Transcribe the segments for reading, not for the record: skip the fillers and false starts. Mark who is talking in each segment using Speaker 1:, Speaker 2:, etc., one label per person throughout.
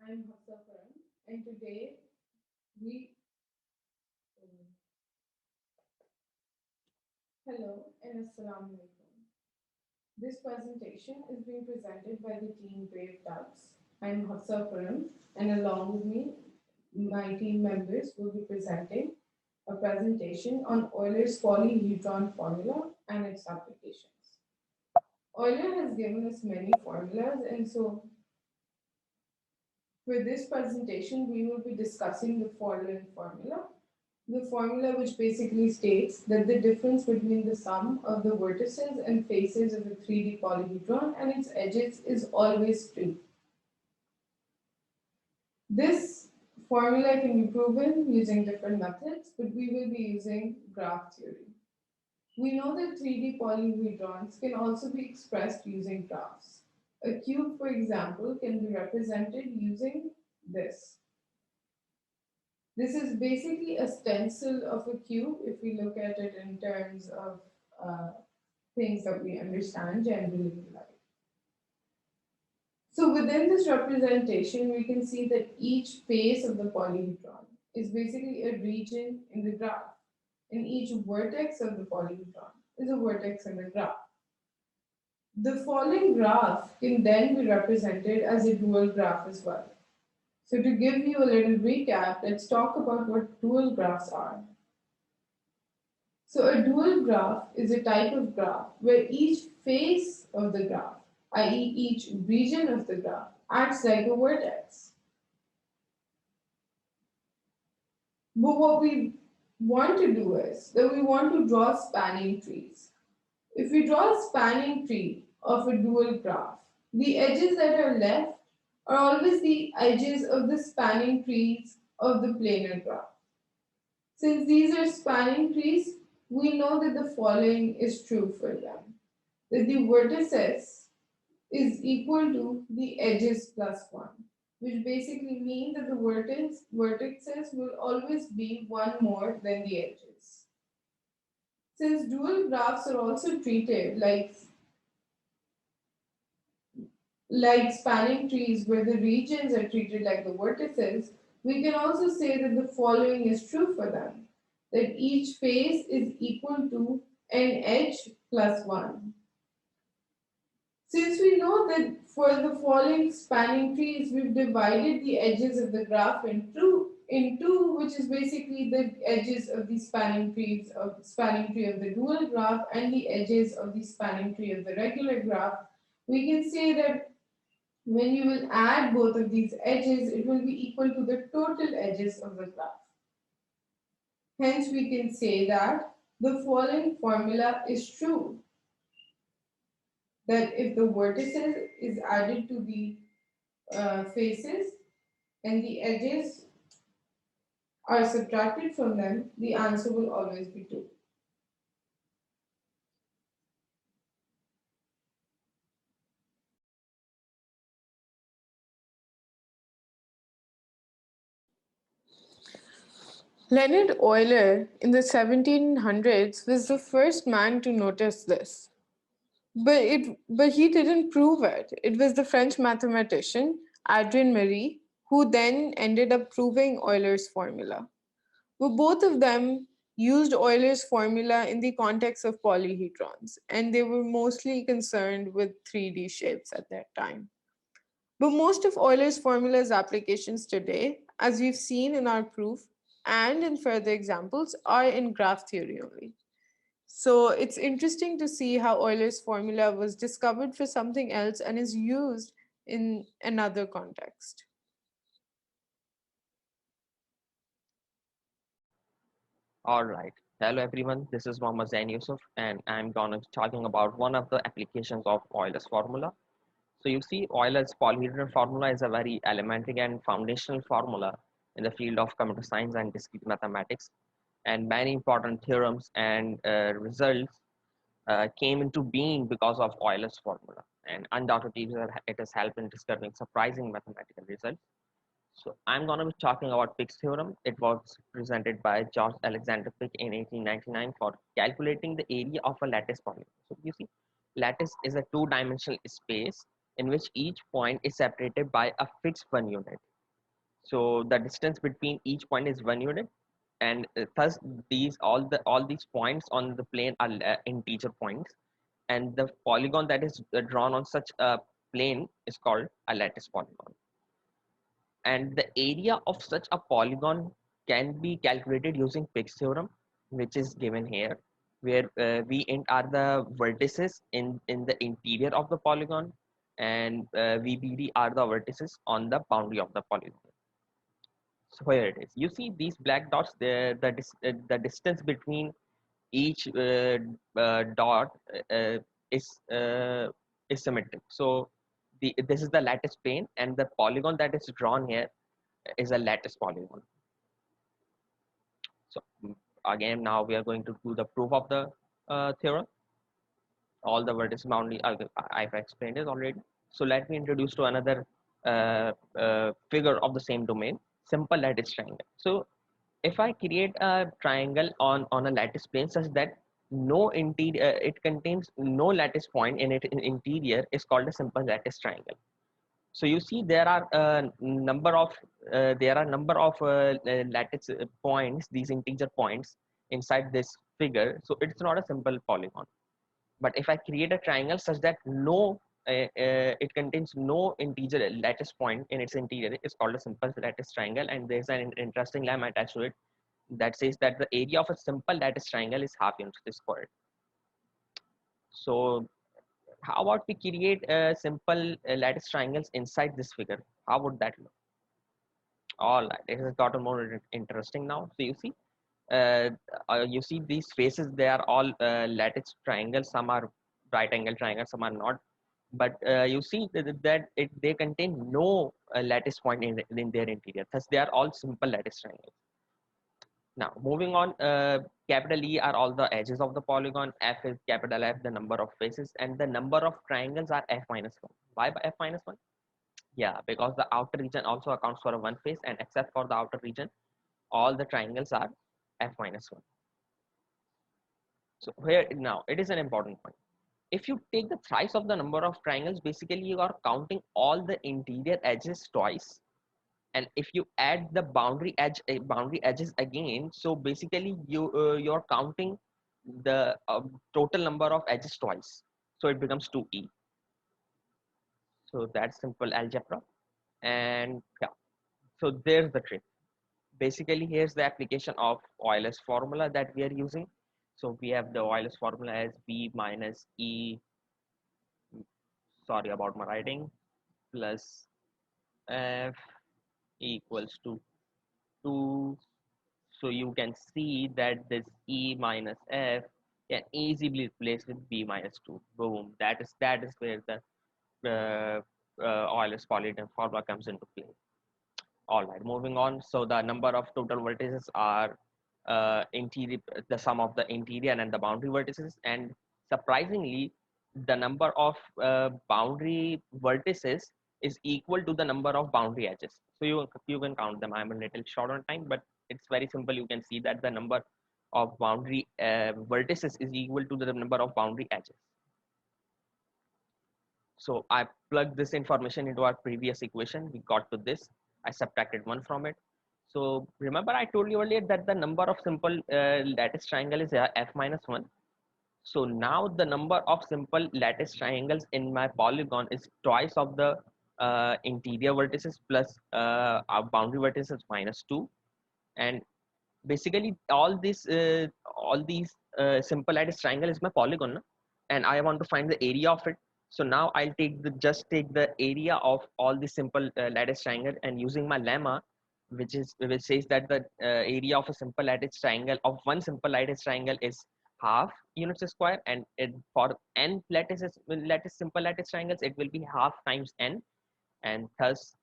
Speaker 1: I'm Hafsa, and today we hello and assalamu alaikum. This presentation is being presented by the team Brave Ducks. I'm Hafsa, and along with me, my team members will be presenting a presentation on Euler's polyhedron formula and its applications. Euler has given us many formulas, and so for this presentation, we will be discussing the following formula. The formula which basically states that the difference between the sum of the vertices and faces of a 3D polyhedron and its edges is always 2. This formula can be proven using different methods, but we will be using graph theory. We know that 3D polyhedrons can also be expressed using graphs. A cube, for example, can be represented using this. This is basically a stencil of a cube if we look at it in terms of uh, things that we understand generally in life. So within this representation, we can see that each face of the polyhedron is basically a region in the graph, and each vertex of the polyhedron is a vertex in the graph. The following graph can then be represented as a dual graph as well. So to give you a little recap, let's talk about what dual graphs are. So a dual graph is a type of graph where each face of the graph, i.e. each region of the graph, acts like a vertex. But what we want to do is that we want to draw spanning trees. If we draw a spanning tree of a dual graph, the edges that are left are always the edges of the spanning trees of the planar graph. Since these are spanning trees, we know that the following is true for them. That the vertices is equal to the edges plus 1, which basically means that the vertices will always be one more than the edges. Since dual graphs are also treated like spanning trees where the regions are treated like the vertices, we can also say that the following is true for them, that each face is equal to an edge plus 1. Since we know that for the following spanning trees, we've divided the edges of the graph into which is basically the edges of the spanning tree of the dual graph and the edges of the spanning tree of the regular graph, we can say that when you will add both of these edges, it will be equal to the total edges of the graph. Hence, we can say that the following formula is true. That if the vertices is added to the faces and the edges are subtracted from them, the answer will always be 2. Leonhard Euler in the 1700s was the first man to notice this. But he didn't prove it. It was the French mathematician Adrien Marie who then ended up proving Euler's formula. But both of them used Euler's formula in the context of polyhedrons, and they were mostly concerned with 3D shapes at that time. But most of Euler's formula's applications today, as we've seen in our proof and in further examples, are in graph theory only. So it's interesting to see how Euler's formula was discovered for something else and is used in another context.
Speaker 2: All right. Hello, everyone. This is Mohammad Zain Yusuf, and I'm going to be talking about one of the applications of Euler's formula. So you see, Euler's polyhedron formula is a very elementary and foundational formula in the field of computer science and discrete mathematics, and many important theorems and results came into being because of Euler's formula. And undoubtedly, it has helped in discovering surprising mathematical results. So I'm going to be talking about Fick's theorem. It was presented by George Alexander Fick in 1899 for calculating the area of a lattice polygon. So you see, lattice is a two-dimensional space in which each point is separated by a fixed one unit. So the distance between each point is 1 unit, and thus all these points on the plane are integer points, and the polygon that is drawn on such a plane is called a lattice polygon. And the area of such a polygon can be calculated using Fick's theorem, which is given here, where V int are the vertices in the interior of the polygon, and VBD are the vertices on the boundary of the polygon. So here it is. You see these black dots, the distance between each dot uh, is uh, is symmetric. So this is the lattice plane, and the polygon that is drawn here is a lattice polygon. So again, now we are going to do the proof of the theorem. All the vertex boundary I've explained it already. So let me introduce to another figure of the same domain, simple lattice triangle. So if I create a triangle on a lattice plane such that no interior, it contains no lattice point in its interior, is called a simple lattice triangle. So you see there are a number of lattice points, these integer points inside this figure. So it's not a simple polygon. But if I create a triangle such that it contains no integer lattice point in its interior, it's called a simple lattice triangle. And there's an interesting lemma attached to it that says that the area of a simple lattice triangle is half unit squared. So how about we create simple lattice triangles inside this figure? How would that look? All right, it has gotten more interesting now. So uh, you see these faces, they are all lattice triangles. Some are right angle triangles, some are not. But you see they contain no lattice point in their interior. Thus, they are all simple lattice triangles. Now, moving on, capital E are all the edges of the polygon. F is capital F, the number of faces, and the number of triangles are F minus 1. Why F minus 1? Yeah, because the outer region also accounts for a one face, and except for the outer region, all the triangles are F minus 1. So here now, it is an important point. If you take the thrice of the number of triangles, basically you are counting all the interior edges twice, and if you add the boundary edges again, so basically you're counting the total number of edges twice, so it becomes 2e. So that's simple algebra. And yeah, so there's the trick. Basically, here's the application of Euler's formula that we are using. So we have the Euler's formula as b minus e, sorry about my writing, plus f equals to 2. So you can see that this E minus F can easily replace with B minus 2. Boom. That is where the Euler's polynomial formula comes into play. All right, moving on. So the number of total vertices are interior, the sum of the interior and the boundary vertices, and surprisingly, the number of boundary vertices is equal to the number of boundary edges. So you can count them. I'm a little short on time, but it's very simple. You can see that the number of boundary vertices is equal to the number of boundary edges. So I plugged this information into our previous equation. We got to this. I subtracted 1 from it. So remember I told you earlier that the number of simple lattice triangle is f minus 1. So now the number of simple lattice triangles in my polygon is twice of the interior vertices plus our boundary vertices minus 2. And basically all these simple lattice triangle is my polygon, no? And I want to find the area of it. So now I'll take the area of all the simple lattice triangle, and using my lemma, which says that the area of a simple lattice triangle of one simple lattice triangle is half units square, and for n simple lattice triangles it will be half times n, and thus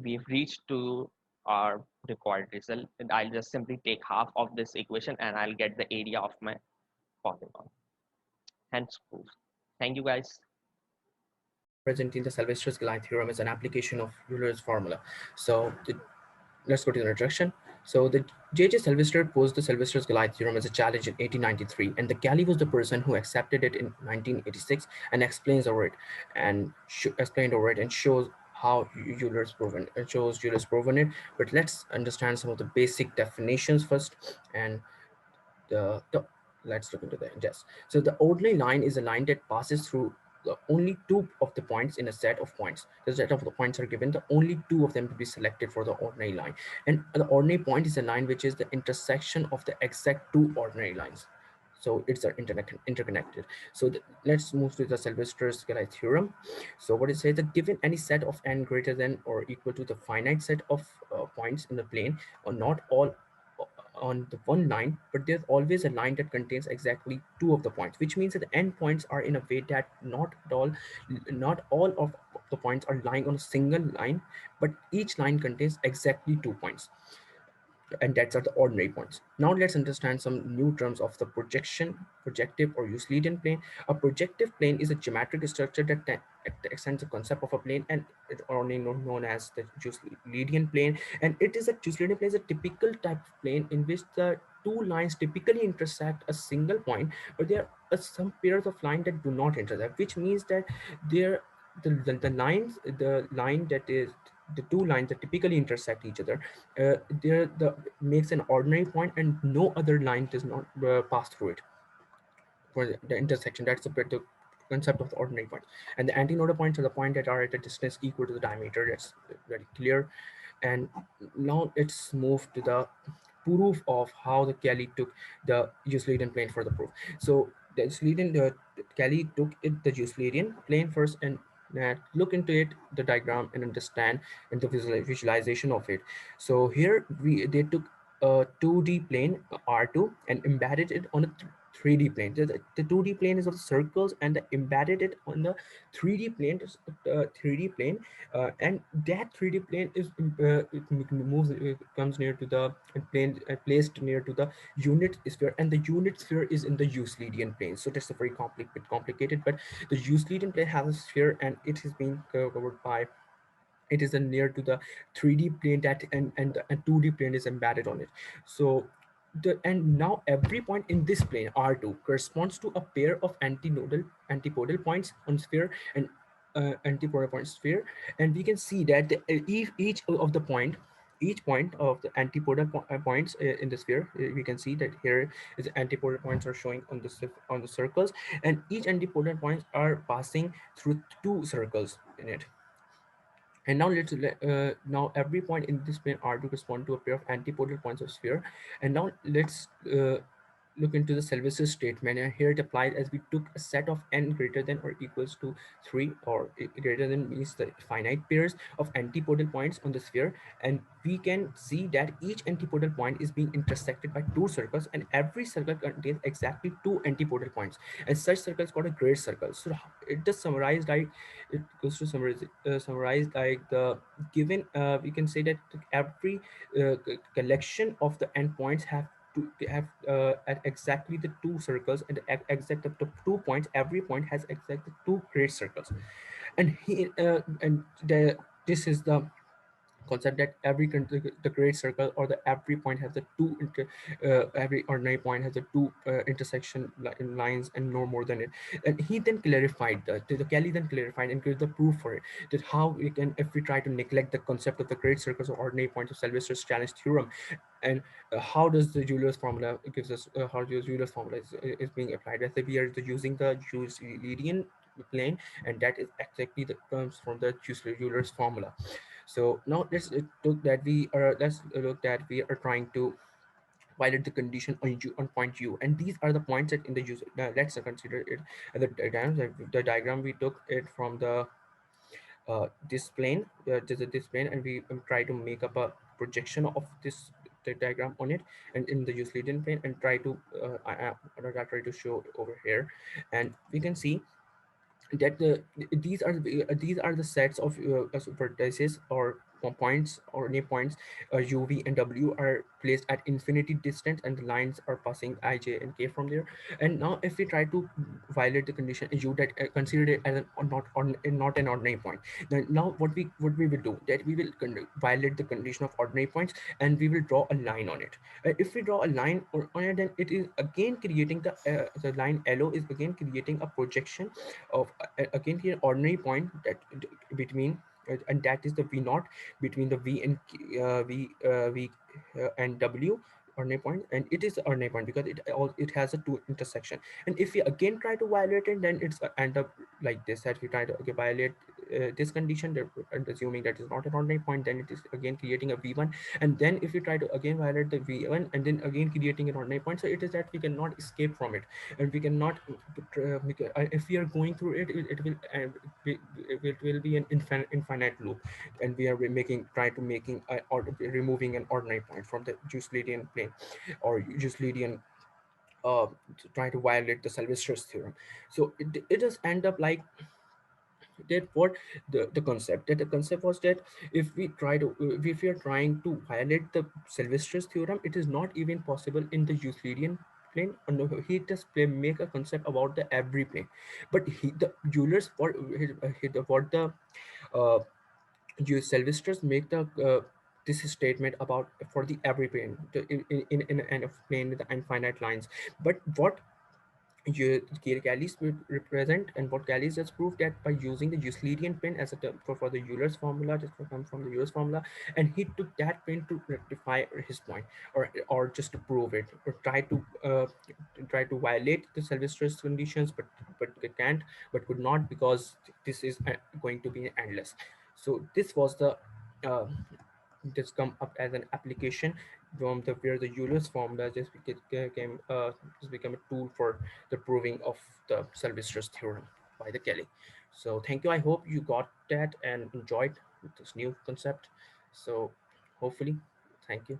Speaker 2: we've reached to our required result. And I'll just simply take half of this equation and I'll get the area of my polygon. Hence proof. Thank you guys.
Speaker 3: Presenting the Sylvester's-Goliath theorem is an application of Euler's formula. So let's go to the introduction. So the J.J. Sylvester posed the Sylvester's-Goliath theorem as a challenge in 1893, and the Galley was the person who accepted it in 1986 and explained over it and shows how Euler's proven shows Euler's proven it. But let's understand some of the basic definitions first. And the let's look into the yes. So the ordinary line is a line that passes through the only two of the points in a set of points. The set of the points are given, the only two of them to be selected for the ordinary line. And the ordinary point is a line which is the intersection of the exact two ordinary lines. So it's interconnected. So let's move to the Sylvester's theorem. So what it says that given any set of n greater than or equal to the finite set of points in the plane, or not all on the one line, but there's always a line that contains exactly two of the points, which means that the endpoints are in a way that not all of the points are lying on a single line, but each line contains exactly 2 points, and that's are the ordinary points. Now let's understand some new terms of the projective or Euclidean plane. A projective plane is a geometric structure that extends the concept of a plane, and it only known as the Euclidean plane. And it is a Euclidean plane is a typical type of plane in which the two lines typically intersect a single point, but there are some pairs of lines that do not intersect, which means that there the line that is the two lines that typically intersect each other, there the makes an ordinary point, and no other line does not pass through it for the intersection. That's the concept of the ordinary point. And the antinodal points are the points that are at a distance equal to the diameter. That's very clear. And now let's move to the proof of how the Kelly took the Euclidean plane for the proof. So the Kelly took the Euclidean plane first, and look into it, the diagram, and understand and the visualization of it. So here they took a 2D plane R2 and embedded it on a 3D plane. The 2D plane is of circles, and they embedded it on the 3D plane. 3D plane, and that 3D plane is it moves, it comes near to the plane, placed near to the unit sphere, and the unit sphere is in the Euclidean plane. So that's a very complicated, but the Euclidean plane has a sphere, and it is being covered by, it is near to the 3D plane that and the 2D plane is embedded on it. So and now every point in this plane R2 corresponds to a pair of antipodal points on sphere, and antipodal point sphere. And we can see that each of the each point of the antipodal points in the sphere, we can see that here is antipodal points are showing on on the circles, and each antipodal points are passing through two circles in it. And now now every point in this plane R to correspond to a pair of antipodal points of sphere. And now let's look into the Sylvester's statement, and here it applies as we took a set of n greater than or equals to 3, or greater than means the finite pairs of antipodal points on the sphere, and we can see that each antipodal point is being intersected by two circles, and every circle contains exactly two antipodal points, and such circles called a great circle. So it does summarize like, it goes to summarize like the given, we can say that every collection of the endpoints to have at exactly the two circles, and exact the 2 points, every point has exactly two great circles. And this is the concept that the great circle, or the every point has the every ordinary point has the two intersection lines, and no more than it. And he then clarified the Kelly then clarified and gave the proof for it, that how we can, if we try to neglect the concept of the great circles or ordinary points of Sylvester's challenge theorem, and how does the Euler's formula gives us how the Euler's formula is being applied. As we are using the Euclidean plane, and that is exactly the comes from the Euler's formula. So now let's look that we are trying to violate the condition on point U, and these are the points that in the user. Let's consider it as the diagram. The diagram we took it from the this plane, this plane, and we try to make up a projection of this the diagram on it, and in the Euclidean plane, and try to try to show over here, and we can see that these are the sets of vertices or points or near points, uv and w are placed at infinity distance, and the lines are passing I, j, and k from there. And now if we try to violate the condition u, that consider it as not an ordinary point, then now what we will do, that we will violate the condition of ordinary points, and we will draw a line on it. If we draw a line on it, then it is again creating the line lo is again creating a projection of again here ordinary point that between and that is the v naught between the v and v and w ordinary point, and it is the ordinary point because it has a two intersection. And if we again try to violate it, then it's end up like this, that we try to violate this condition that, and assuming that is not an ordinary point, then it is again creating a v1. And then if we try to again violate the v1 and then again creating an ordinary point, so it is that we cannot escape from it, and we cannot if we are going through it, it will be an infinite loop, and we are making try to making or removing an ordinary point from the Euclidean plane, or Euclidean to try to violate the Sylvester's theorem. So it does end up like that. What the concept was that if we try to if we are trying to violate the Sylvester's theorem, it is not even possible in the Euclidean plane. No, he just make a concept about the every plane, but the Euler's what the uh, Sylvesters make the this statement about for the every plane, in a plane with the infinite lines. But what Galley's will represent, and what Galley's just proved, that by using the Euclidean plane as a term for the Euler's formula, just come from the Euler's formula, and he took that plane to rectify his point, or just to prove it, or try to violate the Sylvester's conditions, but they can't, but could not, because this is going to be endless. So this was the uh, this come up as an application from the where the Euler's formula just became a tool for the proving of the Sylvester's theorem by the Kelly. So thank you. I hope you got that and enjoyed this new concept. So hopefully, thank you.